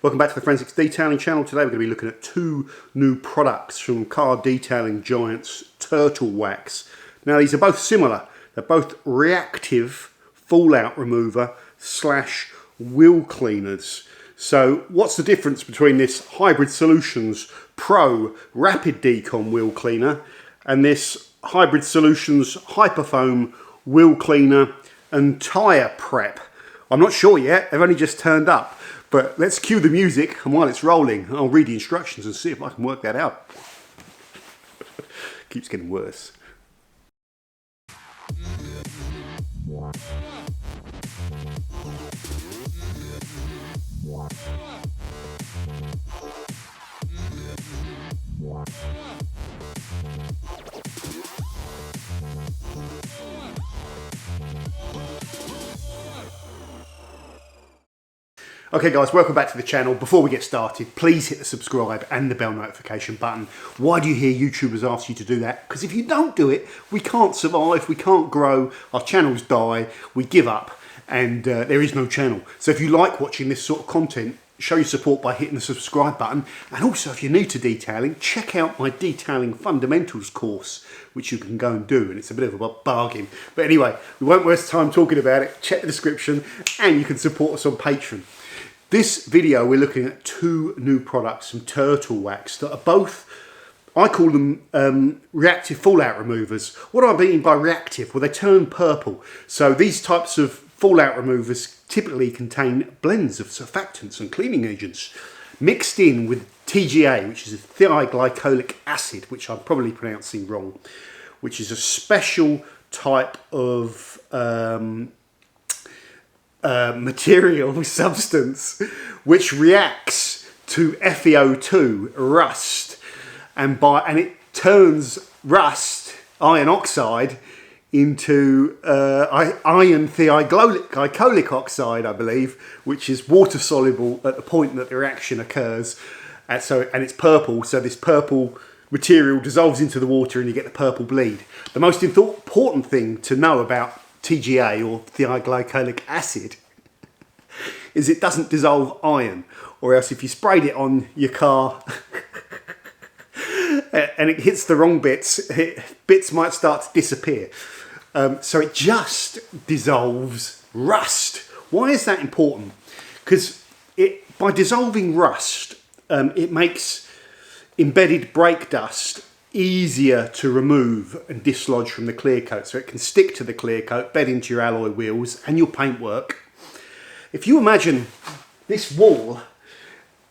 Welcome back to the Forensics Detailing channel. Today we're going to be looking at two new products from car detailing giants Turtle Wax. Now these are both similar. They're both reactive fallout remover slash wheel cleaners. So what's the difference between this Hybrid Solutions Pro Rapid Decon wheel cleaner and this Hybrid Solutions Hyperfoam wheel cleaner and tyre prep? I'm not sure yet, they've only just turned up. But let's cue the music, and while it's rolling, I'll read the instructions and see if I can work that out. Keeps getting worse. Okay guys, welcome back to the channel. Before we get started, please hit the subscribe and the bell notification button. Why do you hear YouTubers ask you to do that? Because if you don't do it, we can't survive, we can't grow, our channels die, we give up, and there is no channel. So if you like watching this sort of content, show your support by hitting the subscribe button. And also, if you're new to detailing, check out my Detailing Fundamentals course, which you can go and do, and it's a bit of a bargain. But anyway, we won't waste time talking about it. Check the description, and you can support us on Patreon. This video, we're looking at two new products from Turtle Wax that are both, I call them reactive fallout removers. What do I mean by reactive? Well, they turn purple. So these types of fallout removers typically contain blends of surfactants and cleaning agents mixed in with TGA, which is a thioglycolic acid, which I'm probably pronouncing wrong, which is a special type of material substance which reacts to FeO2 rust, and it turns rust iron oxide into iron thioglycolic oxide, I believe, which is water soluble at the point that the reaction occurs, and it's purple. So this purple material dissolves into the water and you get the purple bleed. The most important thing to know about TGA, or thioglycolic acid, is it doesn't dissolve iron, or else if you sprayed it on your car and it hits the wrong bits, bits might start to disappear. So it just dissolves rust. Why is that important? Because by dissolving rust, it makes embedded brake dust easier to remove and dislodge from the clear coat, so it can stick to the clear coat, bed into your alloy wheels and your paintwork. If you imagine this wall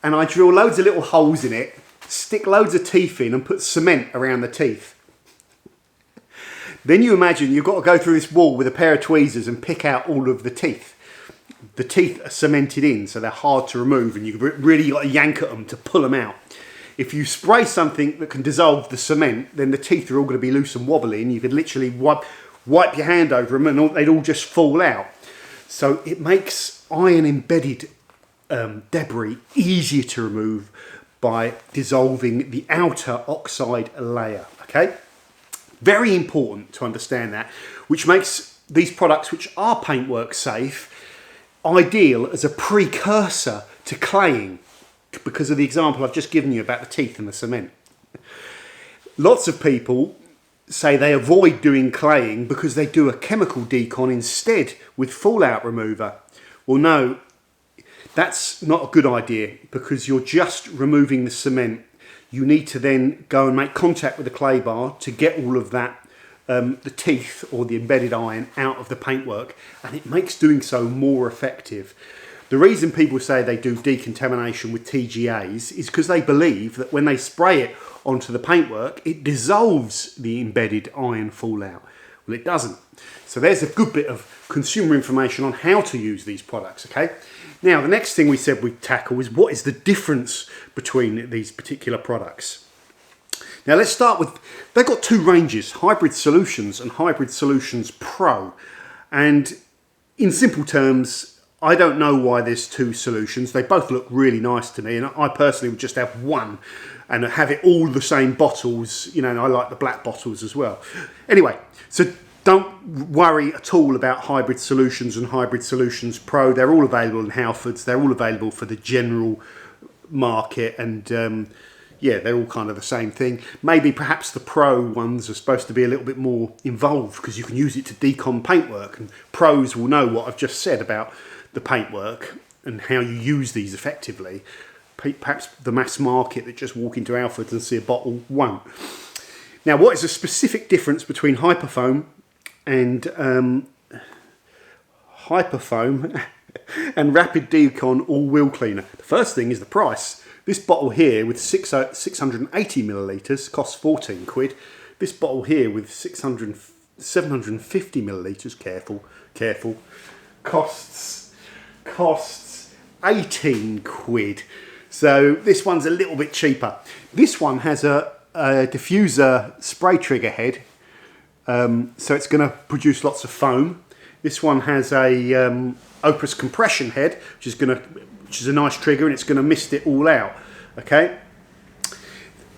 and I drill loads of little holes in it, stick loads of teeth in and put cement around the teeth, then you imagine you've got to go through this wall with a pair of tweezers and pick out all of the teeth. The teeth are cemented in, so they're hard to remove, and you've really got to yank at them to pull them out. If you spray something that can dissolve the cement, then the teeth are all going to be loose and wobbly, and you could literally wipe your hand over them and they'd all just fall out. So it makes iron embedded debris easier to remove by dissolving the outer oxide layer. Okay, very important to understand that, which makes these products, which are paintwork safe, ideal as a precursor to claying, because of the example I've just given you about the teeth and the cement. Lots of people say they avoid doing claying because they do a chemical decon instead with fallout remover. Well, no, that's not a good idea, because you're just removing the cement. You need to then go and make contact with the clay bar to get all of that, the teeth or the embedded iron, out of the paintwork, and it makes doing so more effective. The reason people say they do decontamination with TGAs is because they believe that when they spray it onto the paintwork, it dissolves the embedded iron fallout. Well, it doesn't. So there's a good bit of consumer information on how to use these products, okay? Now, the next thing we said we'd tackle is what is the difference between these particular products. Now, let's start with, they've got two ranges, Hybrid Solutions and Hybrid Solutions Pro. And in simple terms, I don't know why there's two solutions. They both look really nice to me, and I personally would just have one and have it all the same bottles, you know, and I like the black bottles as well. Anyway, so Don't worry at all about Hybrid Solutions and Hybrid Solutions Pro. They're all available in Halfords. They're all available for the general market, and yeah, they're all kind of the same thing. Maybe perhaps the Pro ones are supposed to be a little bit more involved because you can use it to decon paintwork, and pros will know what I've just said about the paintwork and how you use these effectively. Perhaps the mass market that just walk into Halfords and see a bottle won't. Now, what is the specific difference between Hyperfoam and Rapid Decon all-wheel cleaner? The first thing is the price. This bottle here with 680 millilitres costs 14 quid. This bottle here with 750 millilitres, careful, costs 18 quid. So this one's a little bit cheaper. This one has a diffuser spray trigger head, so it's going to produce lots of foam. This one has a Opus compression head, which is a nice trigger, and it's going to mist it all out. Okay.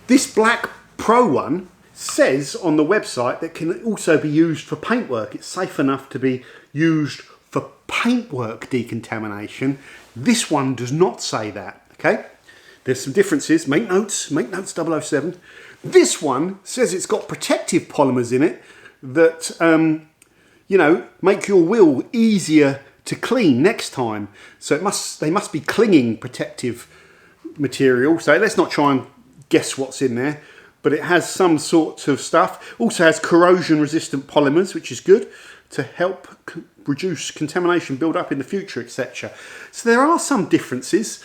This black Pro one says on the website that can also be used for paintwork. It's safe enough to be used for paintwork decontamination. This one does not say that. Okay. There's some differences. Make notes 007. This one says it's got protective polymers in it that make your wheel easier to clean next time. So they must be clinging protective material. So let's not try and guess what's in there, but it has some sort of stuff. Also has corrosion resistant polymers, which is good to help reduce contamination build up in the future, etc. So there are some differences.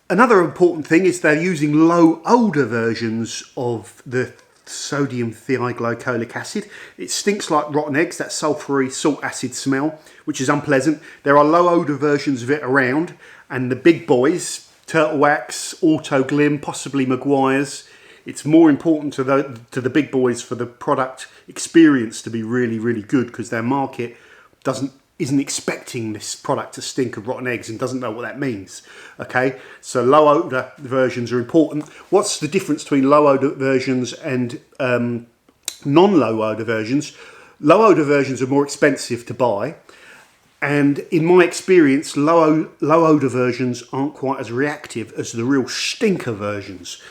Another important thing is they're using low odour versions of the sodium thioglycolic acid. It stinks like rotten eggs, that sulphury salt acid smell, which is unpleasant. There are low odour versions of it around, and the big boys, Turtle Wax, Auto Glim, possibly Maguire's. It's more important to the big boys for the product experience to be really, really good, because their market isn't expecting this product to stink of rotten eggs and doesn't know what that means. Okay, so low odour versions are important. What's the difference between low odour versions and non-low odour versions? Low odour versions are more expensive to buy, and in my experience, low odour versions aren't quite as reactive as the real stinker versions.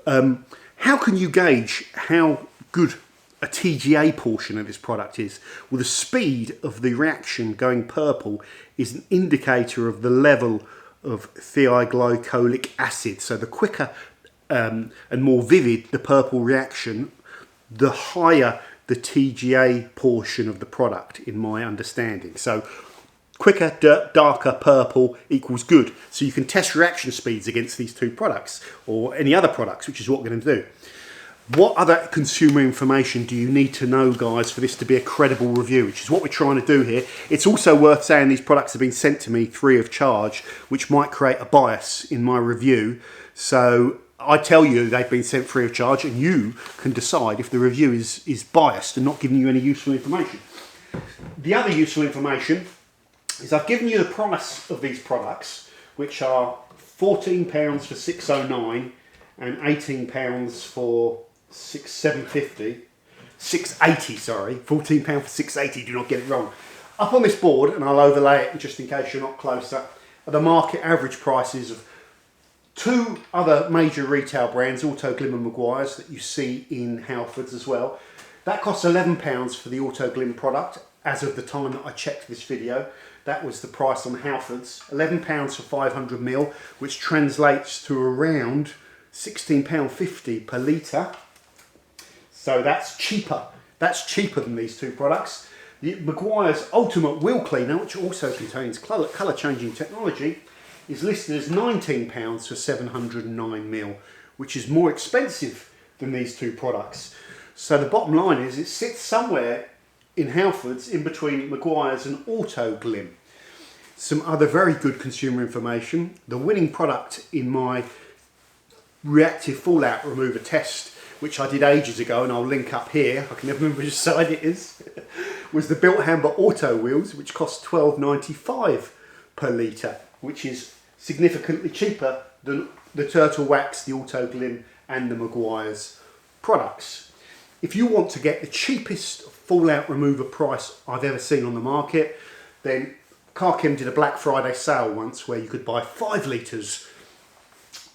How can you gauge how good a TGA portion of this product is? Well, the speed of the reaction going purple is an indicator of the level of thioglycolic acid. So the quicker and more vivid the purple reaction, the higher the TGA portion of the product, in my understanding. So quicker, darker purple equals good. So you can test reaction speeds against these two products or any other products, which is what we're going to do. What other consumer information do you need to know, guys, for this to be a credible review, which is what we're trying to do here. It's also worth saying these products have been sent to me free of charge, which might create a bias in my review. So I tell you they've been sent free of charge, and you can decide if the review is biased and not giving you any useful information. The other useful information is I've given you the price of these products, which are £14 for 609 and £18 for 680, sorry, £14 for 680, do not get it wrong. Up on this board, and I'll overlay it just in case you're not closer, are the market average prices of two other major retail brands, Auto Glim and Maguire's, that you see in Halfords as well. That costs £11 for the Auto Glim product as of the time that I checked this video. That was the price on Halfords, £11 for 500ml, which translates to around £16.50 per litre. So that's cheaper. That's cheaper than these two products. The Maguire's Ultimate Wheel Cleaner, which also contains colour changing technology, is listed as £19 for 709ml, which is more expensive than these two products. So the bottom line is it sits somewhere in Halfords in between Maguire's and Auto Glim. Some other very good consumer information. The winning product in my reactive fallout remover test, which I did ages ago, and I'll link up here, I can never remember which side it is, was the Built Hamber Auto Wheels, which cost £12.95 per litre, which is significantly cheaper than the Turtle Wax, the Auto Glim and the Maguire's products. if you want to get the cheapest fallout remover price I've ever seen on the market, then Carchem did a Black Friday sale once where you could buy 5 litres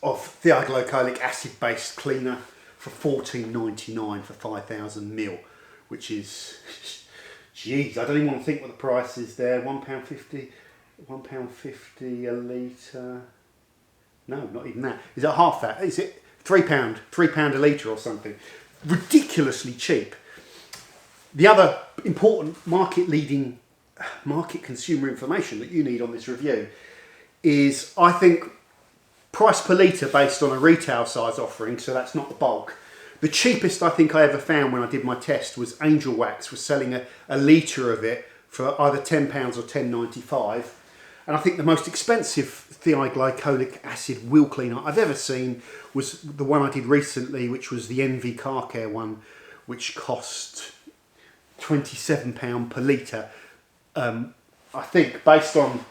of thioglycolic acid based cleaner for $14.99 for 5,000 mil, which is, geez, I don't even want to think what the price is there. £1.50, £1.50 a litre. No, not even that. Is it half that? Is it £3 a litre or something? Ridiculously cheap. The other important market consumer information that you need on this review is, I think, price per litre based on a retail size offering, so that's not the bulk. The cheapest I think I ever found when I did my test was Angel Wax was selling a litre of it for either £10 or $10.95. And I think the most expensive thioglycolic acid wheel cleaner I've ever seen was the one I did recently, which was the Envy Car Care one, which cost £27 per litre. I think based on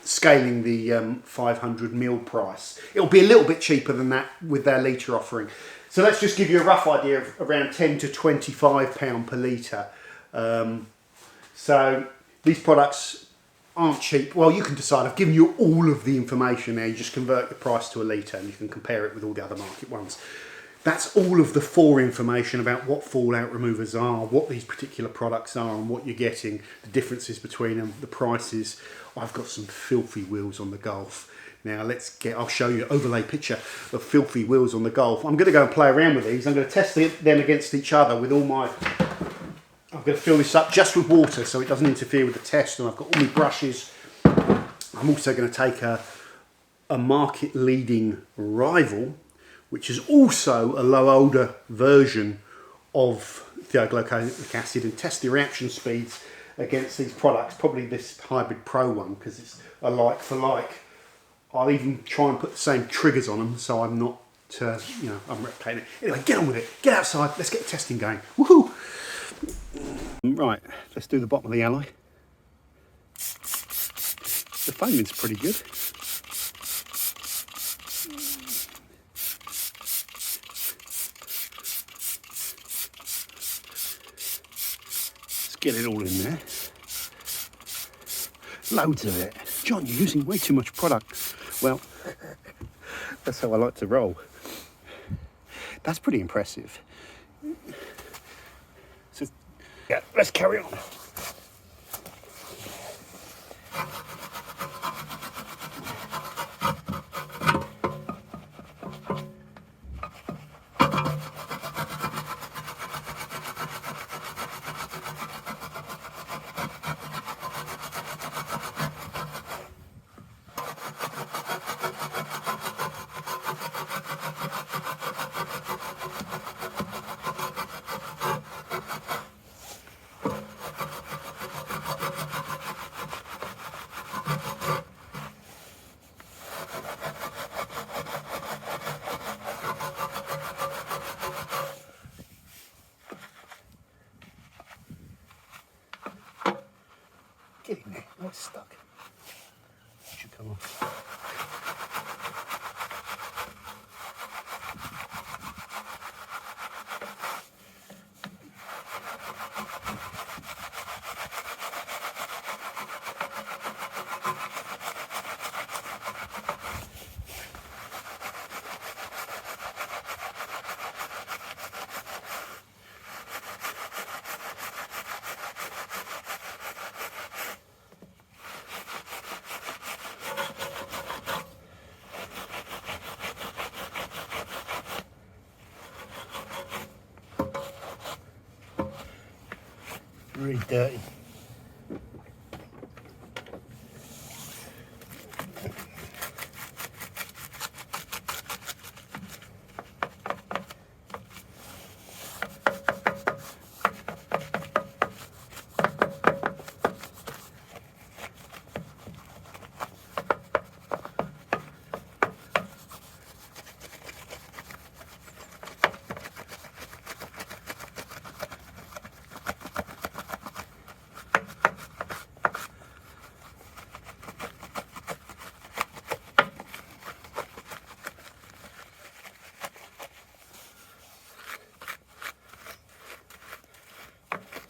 scaling the 500 mil price, it'll be a little bit cheaper than that with their litre offering. So let's just give you a rough idea of around £10 to £25 per litre. So these products aren't cheap. Well, you can decide. I've given you all of the information there. You just convert the price to a litre and you can compare it with all the other market ones. That's all of the information about what fallout removers are, what these particular products are and what you're getting, the differences between them, the prices. I've got some filthy wheels on the Golf. Now I'll show you an overlay picture of filthy wheels on the Golf. I'm going to go and play around with these. I'm going to test them against each other with all my... I'm going to fill this up just with water so it doesn't interfere with the test, and I've got all my brushes. I'm also going to take a market leading rival, which is also a low odor version of thioglycolic acid, and test the reaction speeds against these products, probably this Hybrid Pro one because it's a like for like. I'll even try and put the same triggers on them so I'm not, I'm replicating it. Anyway, get on with it, get outside, let's get the testing going. Woohoo! Right, let's do the bottom of the alloy. The foaming's pretty good. Get it all in there. Loads of it. John, you're using way too much product. Well, that's how I like to roll. That's pretty impressive. So, yeah, let's carry on. Get in there. Oh, it's stuck. It should come off. Really dirty.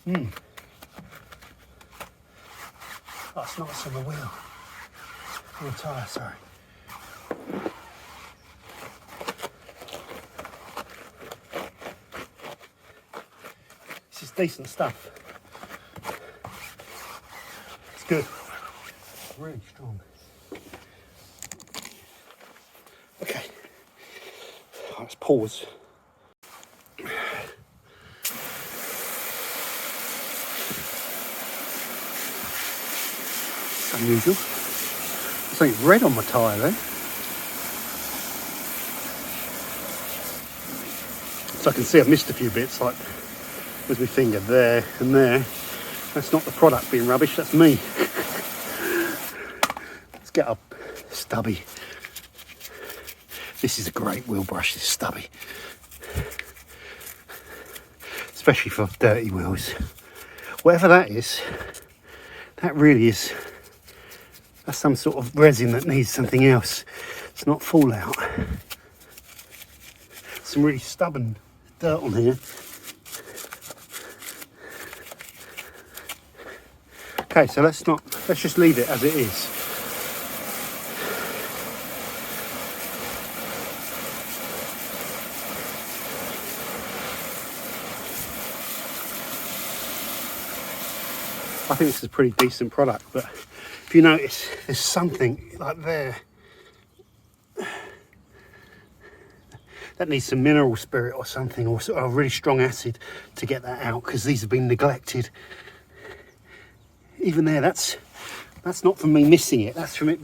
That's nice on the wheel. On the tyre, sorry. This is decent stuff. It's good. Really strong. Okay. Let's pause. It's unusual. There's something red on my tyre there. So I can see I've missed a few bits, like with my finger there and there. That's not the product being rubbish, that's me. Let's get up. Stubby. This is a great wheel brush, this stubby. Especially for dirty wheels. Whatever that is, that really is, that's some sort of resin that needs something else. It's not fallout. Some really stubborn dirt on here. Okay, so let's just leave it as it is. I think this is a pretty decent product, but if you notice, there's something like there that needs some mineral spirit or something, or a really strong acid to get that out, because these have been neglected. Even there, that's not from me missing it, that's from it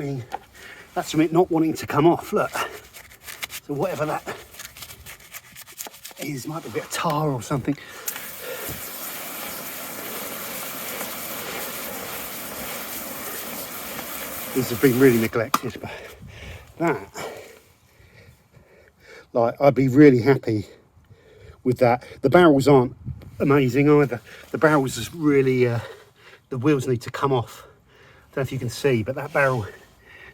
not wanting to come off. Look, so whatever that is, might be a bit of tar or something. These have been really neglected, but that, like, I'd be really happy with that. The barrels aren't amazing either. The barrels is really, the wheels need to come off. Don't know if you can see, but that barrel,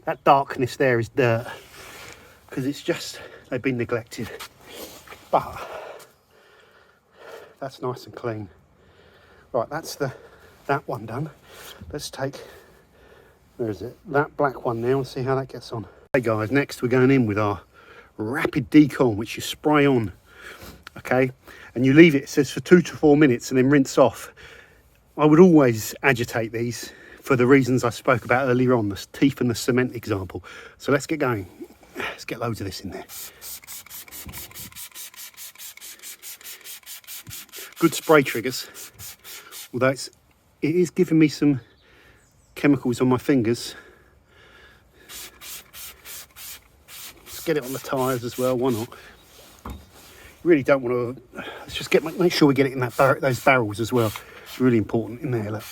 that darkness there is dirt, because it's just, they've been neglected. But that's nice and clean. Right, that's that one done. Let's take, where is it? That black one now, and see how that gets on. Hey guys, next we're going in with our rapid decon, which you spray on, okay? And you leave it says for 2 to 4 minutes and then rinse off. I would always agitate these for the reasons I spoke about earlier on, the teeth and the cement example. So let's get going. Let's get loads of this in there. Good spray triggers, although it is giving me some chemicals on my fingers. Let's get it on the tyres as well, why not? You really don't want to, let's just make sure we get it in those barrels as well. It's really important in there, look.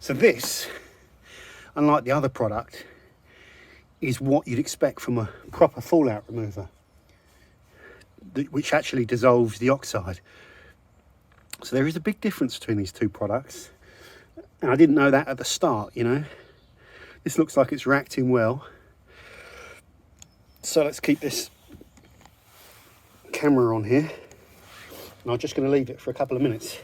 So this, unlike the other product, is what you'd expect from a proper fallout remover, which actually dissolves the oxide. So there is a big difference between these two products. And I didn't know that at the start, you know. This looks like it's reacting well. So let's keep this camera on here. And I'm just going to leave it for a couple of minutes.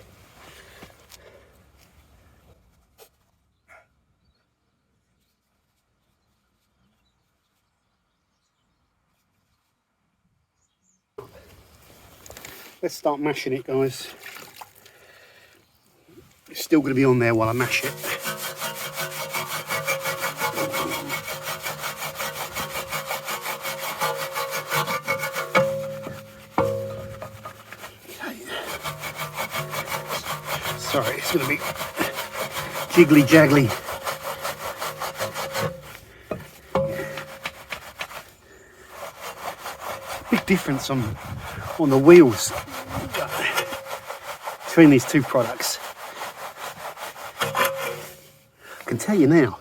Let's start mashing it, guys. It's still going to be on there while I mash it. Okay. Sorry, it's going to be jiggly jaggly. Big difference on the wheels between these two products. I can tell you now,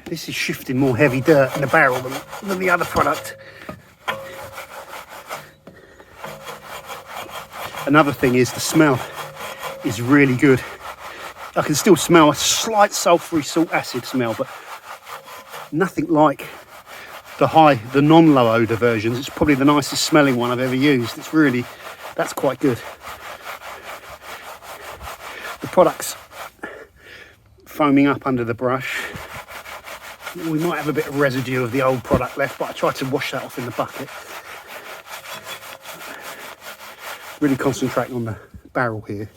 this is shifting more heavy dirt in the barrel than the other product. Another thing is the smell is really good. I can still smell a slight sulphury salt acid smell, but nothing like the non-low odour versions. It's probably the nicest smelling one I've ever used. It's really That's quite good. The product's foaming up under the brush. We might have a bit of residue of the old product left, but I tried to wash that off in the bucket. Really concentrating on the barrel here.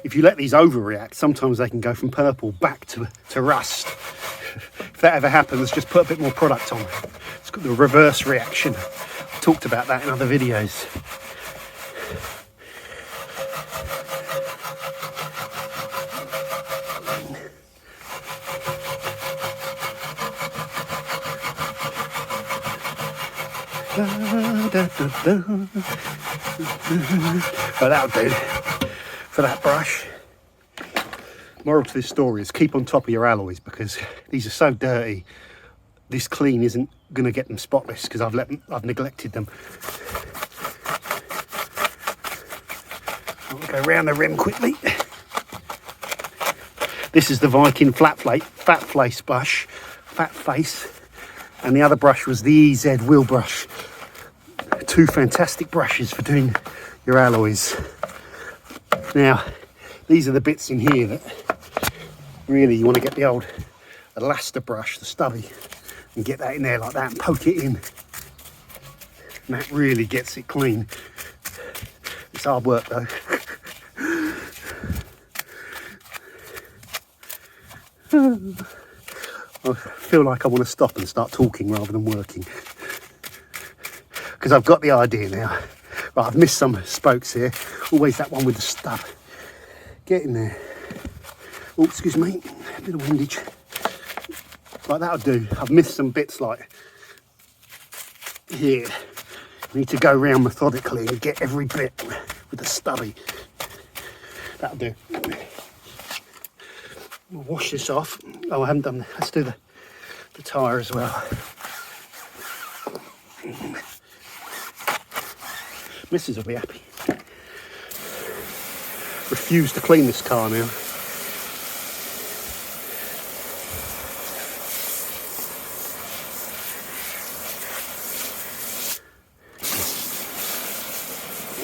If you let these overreact, sometimes they can go from purple back to rust. If that ever happens, just put a bit more product on. It's got the reverse reaction. I've talked about that in other videos. But that'll do for that brush. Moral to this story is keep on top of your alloys, because these are so dirty. This clean isn't going to get them spotless because I've neglected them. I'll go around the rim quickly. This is the Viking flat face brush, and the other brush was the EZ wheel brush. Two fantastic brushes for doing your alloys. Now, these are the bits in here that really you want to get the old elaster brush, the stubby, and get that in there like that and poke it in. And that really gets it clean. It's hard work though. I feel like I want to stop and start talking rather than working, because I've got the idea now. Right, I've missed some spokes here. Always that one with the stub. Get in there. Oh, excuse me, a bit of windage. Like that'll do. I've missed some bits like here. Need to go around methodically and get every bit with the stubby. That'll do. We'll wash this off. Oh, I haven't done that. Let's do the tyre as well. Mrs. will be happy. Refuse to clean this car now.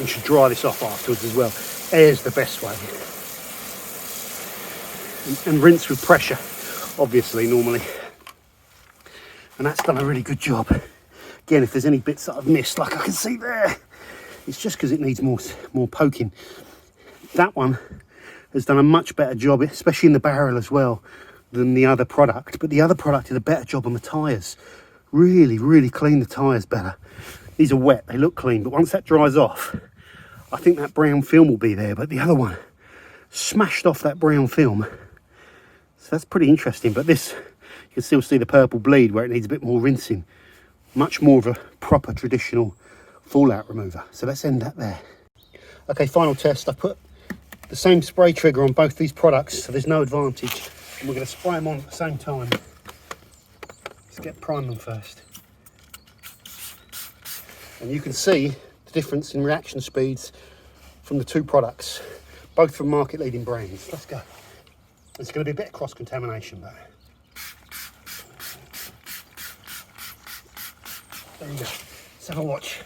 You should dry this off afterwards as well. Air's the best way. And rinse with pressure, obviously, normally. And that's done a really good job. Again, if there's any bits that I've missed, like I can see there, it's just because it needs more poking. That one has done a much better job, especially in the barrel as well, than the other product. But the other product did a better job on the tyres. Really, really cleaned the tyres better. These are wet, they look clean, but once that dries off, I think that brown film will be there. But the other one smashed off that brown film. So that's pretty interesting. But this, you can still see the purple bleed where it needs a bit more rinsing. Much more of a proper traditional fallout remover. So let's end that there. Okay, final test. I put the same spray trigger on both these products, so there's no advantage. And we're going to spray them on at the same time. Let's prime them first. And you can see the difference in reaction speeds from the two products, both from market leading brands. Let's go. There's going to be a bit of cross contamination, but there you go. Let's have a watch.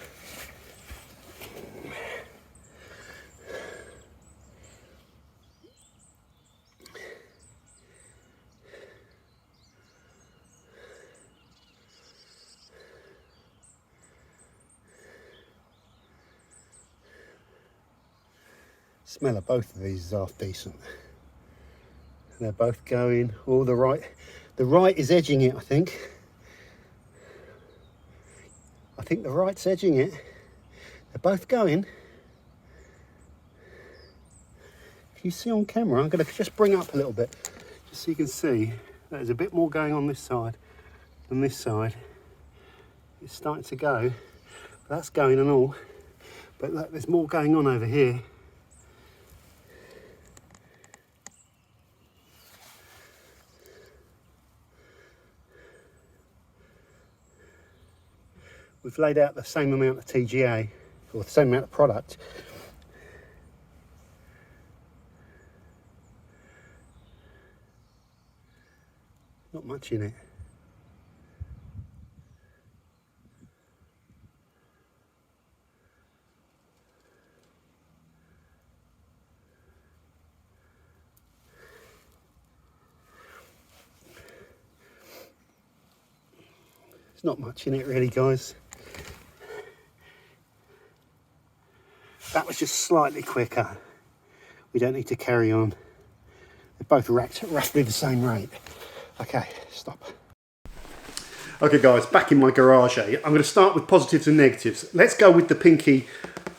Smell of both of these is half decent. They're both going. Oh, the right is edging it, I think. I think the right's edging it. They're both going. If you see on camera, I'm going to just bring up a little bit, just so you can see there's a bit more going on this side than this side. It's starting to go. That's going and all. But look, there's more going on over here. We've laid out the same amount of TGA, or the same amount of product. Not much in it. There's not much in it really, guys. That was just slightly quicker. We don't need to carry on. They're both racked at roughly the same rate. Okay, stop. Okay guys, back in my garage. I'm going to start with positives and negatives. Let's go with the Pinky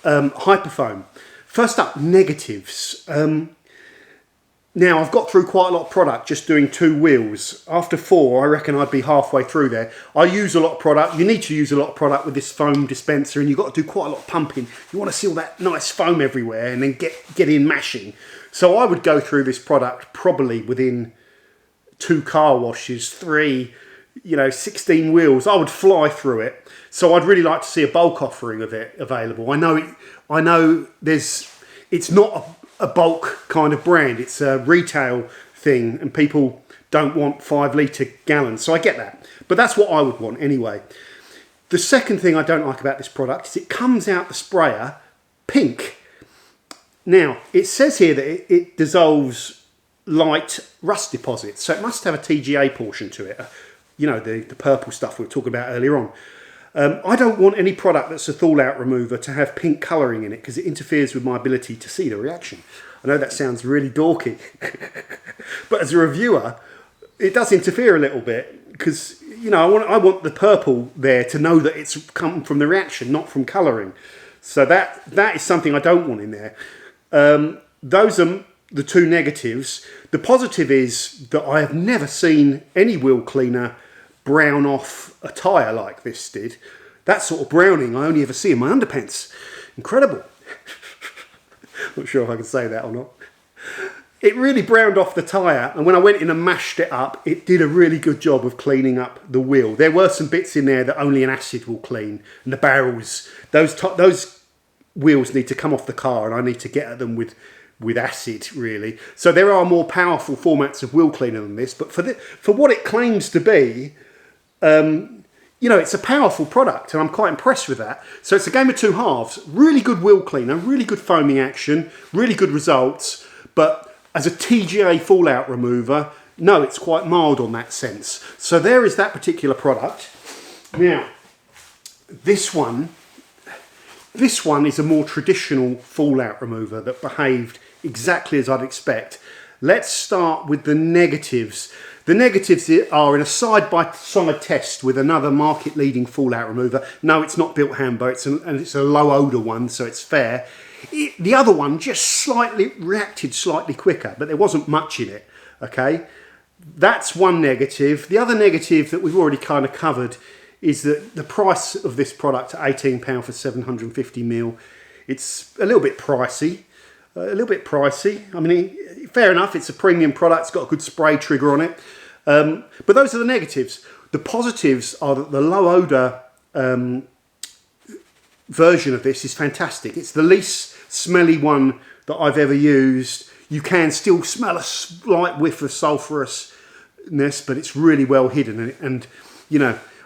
Hyperfoam. First up, negatives. Now, I've got through quite a lot of product just doing 2 wheels. After 4, I reckon I'd be halfway through there. I use a lot of product. You need to use a lot of product with this foam dispenser, and you've got to do quite a lot of pumping. You want to see all that nice foam everywhere and then get in mashing. So I would go through this product probably within 2 car washes, 3, 16 wheels. I would fly through it. So I'd really like to see a bulk offering of it available. I know it's not a bulk kind of brand. It's a retail thing and people don't want 5 litre gallons. So I get that. But that's what I would want anyway. The second thing I don't like about this product is it comes out the sprayer pink. Now, it says here that it dissolves light rust deposits. So it must have a TGA portion to it. The purple stuff we were talking about earlier on. I don't want any product that's a thaw-out remover to have pink colouring in it because it interferes with my ability to see the reaction. I know that sounds really dorky, but as a reviewer, it does interfere a little bit because, I want the purple there to know that it's come from the reaction, not from colouring. So that is something I don't want in there. Those are the 2 negatives. The positive is that I have never seen any wheel cleaner brown off a tyre like this did. That sort of browning I only ever see in my underpants. Incredible. Not sure if I can say that or not. It really browned off the tyre, and when I went in and mashed it up, it did a really good job of cleaning up the wheel. There were some bits in there that only an acid will clean, and the barrels, those wheels need to come off the car, and I need to get at them with acid, really. So there are more powerful formats of wheel cleaner than this, but for what it claims to be, it's a powerful product, and I'm quite impressed with that. So it's a game of 2 halves. Really good wheel cleaner, really good foaming action, really good results, but as a TGA fallout remover, no, it's quite mild on that sense. So there is that particular product. Now, this one is a more traditional fallout remover that behaved exactly as I'd expect. Let's start with the negatives. The negatives are in a side-by-side test with another market-leading fallout remover. No, it's not built Hambo, it's a low-odour one, so it's fair. The other one just reacted slightly quicker, but there wasn't much in it, okay? That's one negative. The other negative that we've already kind of covered is that the price of this product at £18 for 750ml, it's a little bit pricey. I mean, fair enough, it's a premium product, it's got a good spray trigger on it. But those are the negatives. The positives are that the low odour version of this is fantastic. It's the least smelly one that I've ever used. You can still smell a slight whiff of sulphurousness, but it's really well hidden. And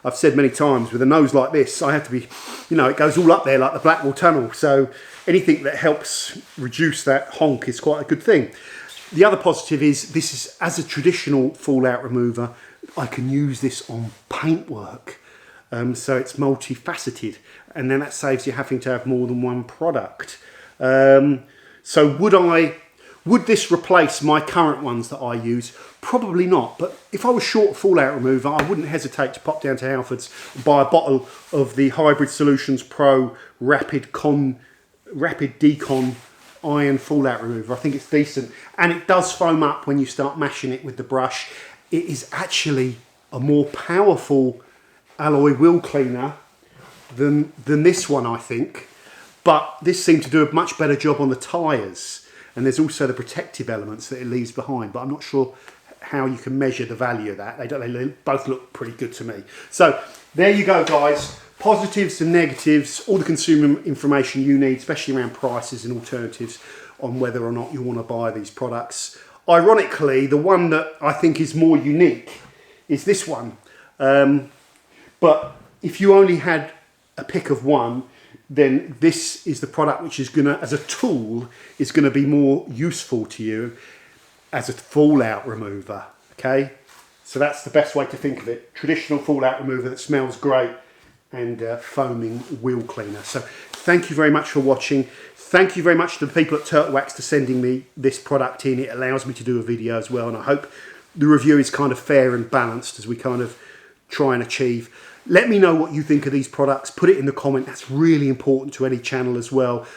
I've said many times, with a nose like this, I have to be, it goes all up there like the Blackwall Tunnel. So anything that helps reduce that honk is quite a good thing. The other positive is this is, as a traditional fallout remover, I can use this on paintwork. So it's multifaceted, and then that saves you having to have more than one product. So would this replace my current ones that I use? Probably not, but if I was short of fallout remover, I wouldn't hesitate to pop down to Halfords and buy a bottle of the Hybrid Solutions Pro Rapid Decon Iron Fallout Remover. I think it's decent, and it does foam up when you start mashing it with the brush. It is actually a more powerful alloy wheel cleaner than this one, I think, but this seemed to do a much better job on the tyres, and there's also the protective elements that it leaves behind, but I'm not sure how you can measure the value of that. They both look pretty good to me. So there you go, guys. Positives and negatives, all the consumer information you need, especially around prices and alternatives on whether or not you want to buy these products. Ironically, the one that I think is more unique is this one. But if you only had a pick of one, then this is the product which is going to, as a tool, is going to be more useful to you as a fallout remover, okay? So that's the best way to think of it. Traditional fallout remover that smells great, and foaming wheel cleaner. So thank you very much for watching. Thank you very much to the people at Turtle Wax for sending me this product in. It allows me to do a video as well, and I hope the review is kind of fair and balanced as we kind of try and achieve. Let me know what you think of these products. Put it in the comment. That's really important to any channel as well.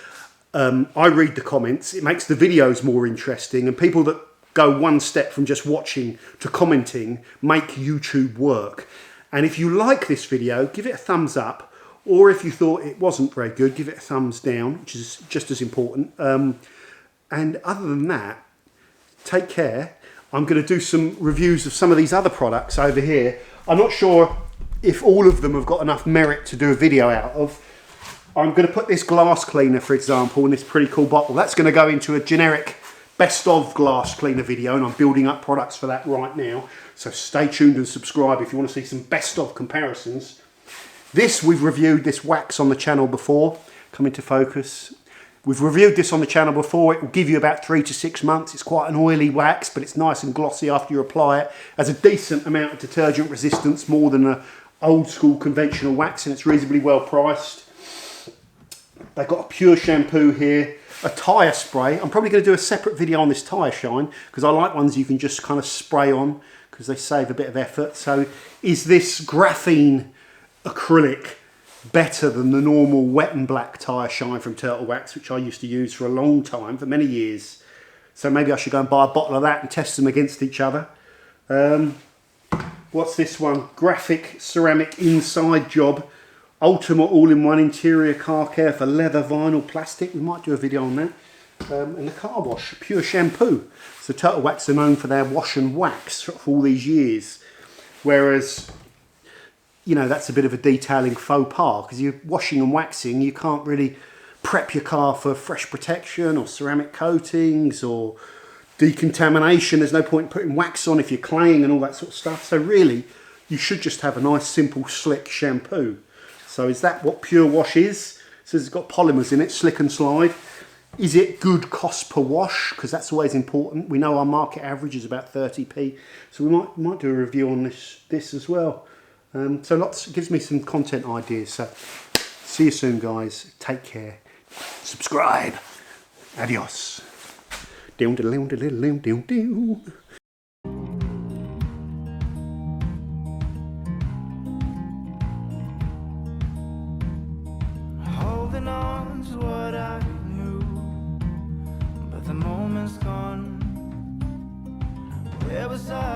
I read the comments. It makes the videos more interesting, and people that go one step from just watching to commenting make YouTube work. And if you like this video, give it a thumbs up, or if you thought it wasn't very good, give it a thumbs down, which is just as important. And other than that, take care. I'm going to do some reviews of some of these other products over here. I'm not sure if all of them have got enough merit to do a video out of. I'm going to put this glass cleaner, for example, in this pretty cool bottle. That's going to go into a generic best of glass cleaner video, and I'm building up products for that right now. So stay tuned and subscribe if you want to see some best of comparisons. This, we've reviewed this wax on the channel before. Come into focus. We've reviewed this on the channel before. It will give you about 3 to 6 months. It's quite an oily wax, but it's nice and glossy after you apply it. Has a decent amount of detergent resistance, more than an old school conventional wax, and it's reasonably well priced. They've got a pure shampoo here, a Tyre spray. I'm probably going to do a separate video on this Tyre shine, because I like ones you can just kind of spray on, because they save a bit of effort. So is this graphene acrylic better than the normal wet and black Tyre shine from Turtle Wax, which I used to use for a long time, for many years? So maybe I should go and buy a bottle of that and test them against each other. What's this one? Graphic ceramic inside job. Ultimate all-in-one interior car care for leather, vinyl, plastic. We might do a video on that. And the car wash, pure shampoo. So Turtle Wax are known for their wash and wax for all these years. Whereas, you know, that's a bit of a detailing faux pas, because you're washing and waxing, you can't really prep your car for fresh protection or ceramic coatings or decontamination. There's no point in putting wax on if you're claying and all that sort of stuff. So really, you should just have a nice, simple, slick shampoo. So is that what pure wash is? It says it's got polymers in it, slick and slide. Is it good cost per wash? Because that's always important. We know our market average is about 30p. So we might do a review on this as well. So lots, it gives me some content ideas. So see you soon, guys. Take care. Subscribe. Adios. Holding on to what I knew, but the moment's gone. Where was I?